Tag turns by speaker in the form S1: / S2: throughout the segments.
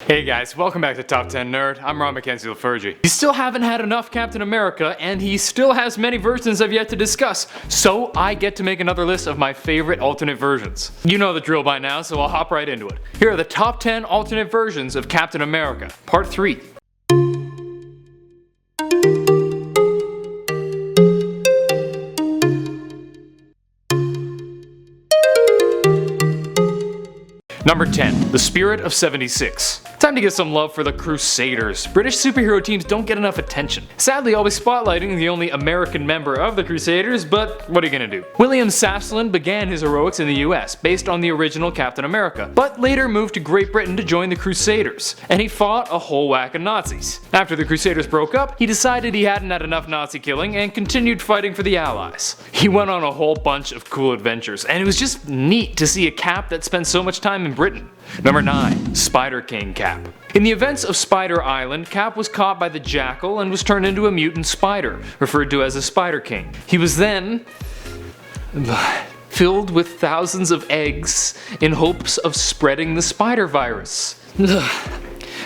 S1: Hey guys, welcome back to Top 10 Nerd. I'm Ron Mackenzie LaFergie. You still haven't had enough Captain America, and he still has many versions I've yet to discuss, so I get to make another list of my favorite alternate versions. You know the drill by now, so I'll hop right into it. Here are the top 10 alternate versions of Captain America, Part 3. Number 10. The Spirit of 76. Time to get some love for the Crusaders. British superhero teams don't get enough attention. Sadly, I'll be spotlighting the only American member of the Crusaders, but what are you gonna do? William Sassoon began his heroics in the US, based on the original Captain America, but later moved to Great Britain to join the Crusaders, and he fought a whole whack of Nazis. After the Crusaders broke up, he decided he hadn't had enough Nazi killing and continued fighting for the Allies. He went on a whole bunch of cool adventures, and it was just neat to see a Cap that spent so much time in Britain. Number 9. Spider King Cap. In the events of Spider Island, Cap was caught by the Jackal and was turned into a mutant spider, referred to as a Spider King. He was then filled with thousands of eggs in hopes of spreading the spider virus.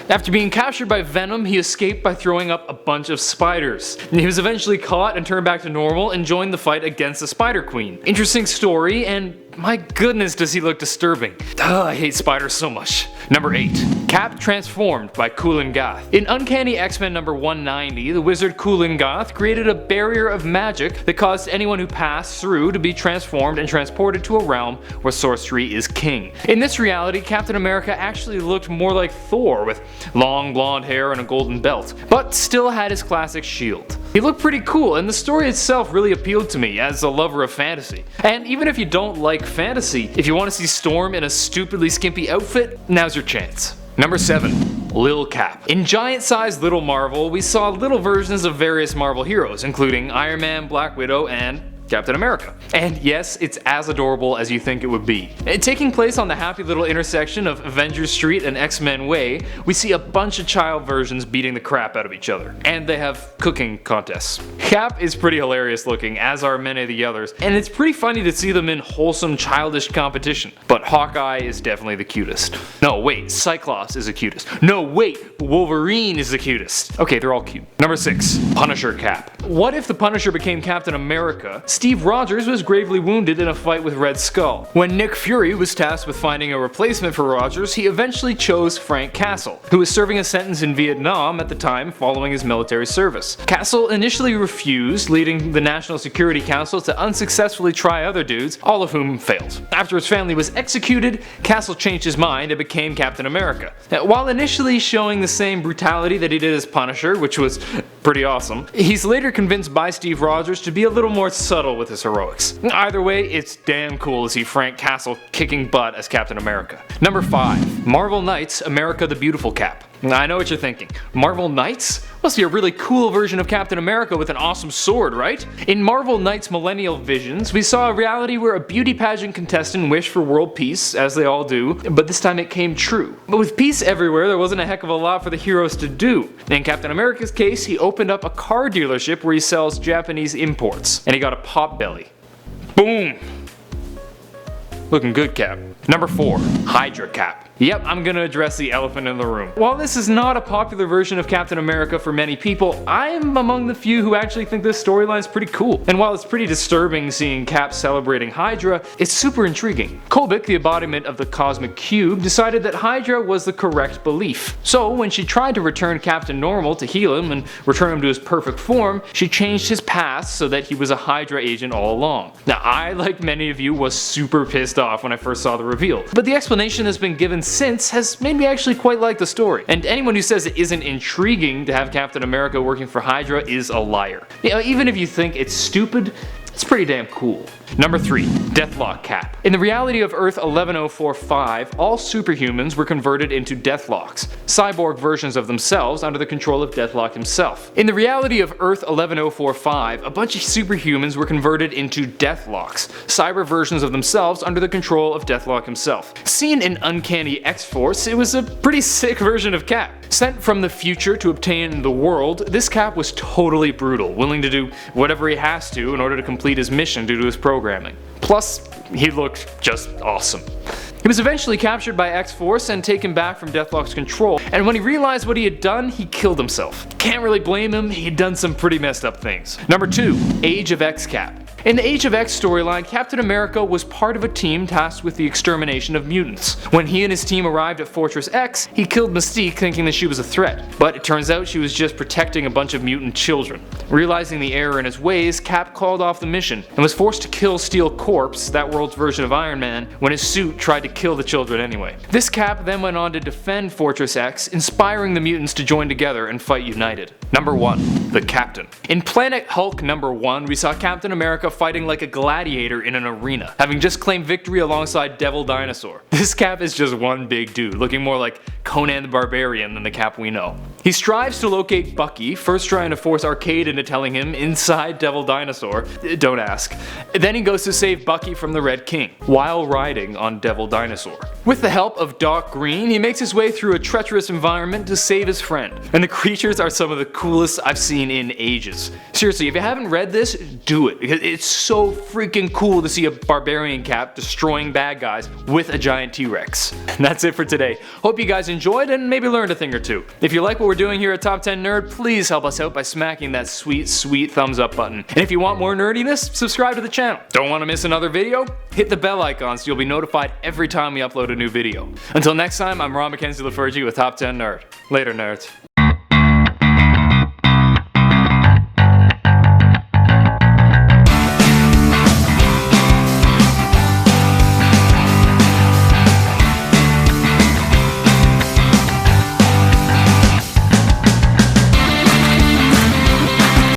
S1: After being captured by Venom, he escaped by throwing up a bunch of spiders. He was eventually caught and turned back to normal and joined the fight against the Spider Queen. Interesting story, and my goodness does he look disturbing. I hate spiders so much. Number 8. Cap transformed by Kulan Gath. In Uncanny X-Men number 190, the wizard Kulan Gath created a barrier of magic that caused anyone who passed through to be transformed and transported to a realm where sorcery is king. In this reality, Captain America actually looked more like Thor with long blonde hair and a golden belt, but still had his classic shield. He looked pretty cool, and the story itself really appealed to me as a lover of fantasy. And even if you don't like fantasy, if you want to see Storm in a stupidly skimpy outfit, now's your chance. Number 7. Lil Cap. In giant-sized Little Marvel, we saw little versions of various Marvel heroes, including Iron Man, Black Widow, and Captain America. And yes, it's as adorable as you think it would be. And taking place on the happy little intersection of Avengers Street and X-Men Way, we see a bunch of child versions beating the crap out of each other. And they have cooking contests. Cap is pretty hilarious looking, as are many of the others, and it's pretty funny to see them in wholesome childish competition. But Hawkeye is definitely the cutest. No, wait, Cyclops is the cutest. No, wait, Wolverine is the cutest. Okay, they're all cute. Number 6. Punisher Cap. What if the Punisher became Captain America? Steve Rogers was gravely wounded in a fight with Red Skull. When Nick Fury was tasked with finding a replacement for Rogers, he eventually chose Frank Castle, who was serving a sentence in Vietnam at the time following his military service. Castle initially refused, leading the National Security Council to unsuccessfully try other dudes, all of whom failed. After his family was executed, Castle changed his mind and became Captain America. Now, while initially showing the same brutality that he did as Punisher, which was pretty awesome, he's later convinced by Steve Rogers to be a little more subtle with his heroics. Either way, it's damn cool to see Frank Castle kicking butt as Captain America. Number 5. Marvel Knights America the Beautiful Cap. I know what you're thinking. Marvel Knights? Must be a really cool version of Captain America with an awesome sword, right? In Marvel Knights Millennial Visions, we saw a reality where a beauty pageant contestant wished for world peace, as they all do, but this time it came true. But with peace everywhere, there wasn't a heck of a lot for the heroes to do. In Captain America's case, he opened up a car dealership where he sells Japanese imports, and he got a pot belly. Boom! Looking good, Cap. Number 4. Hydra Cap. Yep, I'm gonna address the elephant in the room. While this is not a popular version of Captain America for many people, I'm among the few who actually think this storyline is pretty cool. And while it's pretty disturbing seeing Cap celebrating Hydra, it's super intriguing. Kobik, the embodiment of the Cosmic Cube, decided that Hydra was the correct belief. So when she tried to return Cap to normal to heal him and return him to his perfect form, she changed his past so that he was a Hydra agent all along. Now I, like many of you, was super pissed off when I first saw the reveal, but the explanation that's been given since has made me actually quite like the story. And anyone who says it isn't intriguing to have Captain America working for Hydra is a liar. You know, even if you think it's stupid, it's pretty damn cool. Number 3. Deathlock Cap. In the reality of Earth 11045, all superhumans were converted into Deathlocks, cyborg versions of themselves under the control of Deathlock himself. In the reality of Earth 11045, a bunch of superhumans were converted into Deathlocks, cyber versions of themselves under the control of Deathlock himself. Seen in Uncanny X-Force, it was a pretty sick version of Cap. Sent from the future to obtain the world, this Cap was totally brutal, willing to do whatever he has to in order to complete his mission due to his programming. Plus, he looked just awesome. He was eventually captured by X-Force and taken back from Deathlock's control, and when he realized what he had done, he killed himself. Can't really blame him, he had done some pretty messed up things. Number 2. Age of X Cap. In the Age of X storyline, Captain America was part of a team tasked with the extermination of mutants. When he and his team arrived at Fortress X, he killed Mystique thinking that she was a threat, but it turns out she was just protecting a bunch of mutant children. Realizing the error in his ways, Cap called off the mission and was forced to kill Steel Corpse, that world's version of Iron Man, when his suit tried to kill the children anyway. This Cap then went on to defend Fortress X, inspiring the mutants to join together and fight united. Number 1. The Captain. In Planet Hulk number 1, we saw Captain America fighting like a gladiator in an arena, having just claimed victory alongside Devil Dinosaur. This Cap is just one big dude, looking more like Conan the Barbarian than the Cap we know. He strives to locate Bucky, first trying to force Arcade into telling him inside Devil Dinosaur. Don't ask. Then he goes to save Bucky from the Red King, while riding on Devil Dinosaur. With the help of Doc Green, he makes his way through a treacherous environment to save his friend. And the creatures are some of the coolest I've seen in ages. Seriously, if you haven't read this, do it, because it's so freaking cool to see a barbarian Cap destroying bad guys with a giant T-Rex. And that's it for today. Hope you guys enjoyed and maybe learned a thing or two. If you like what we're doing here at Top 10 Nerd, please help us out by smacking that sweet thumbs up button. And if you want more nerdiness, subscribe to the channel. Don't want to miss another video? Hit the bell icon so you'll be notified every time we upload a new video. Until next time, I'm Ron Mackenzie LaFergie with Top 10 Nerd. Later, nerds.